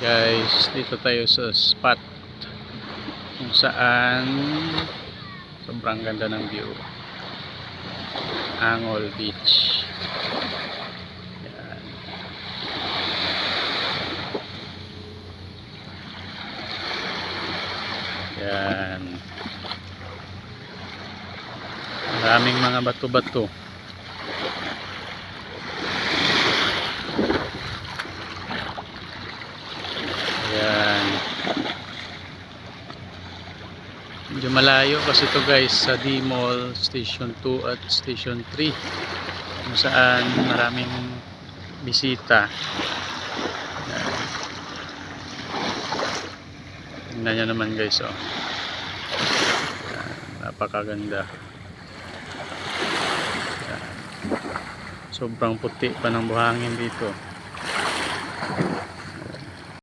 Guys, dito tayo sa spot kung saan sobrang ganda ng view. Angol Beach. Yan. Yan. Maraming mga bato-bato. Yan. Medyo malayo kasi ito guys sa D-Mall Station 2 at Station 3 kung saan maraming bisita. Yan. Tingnan nyo naman guys, oh. Yan. Napakaganda. Yan. Sobrang puti pa ng buhangin dito.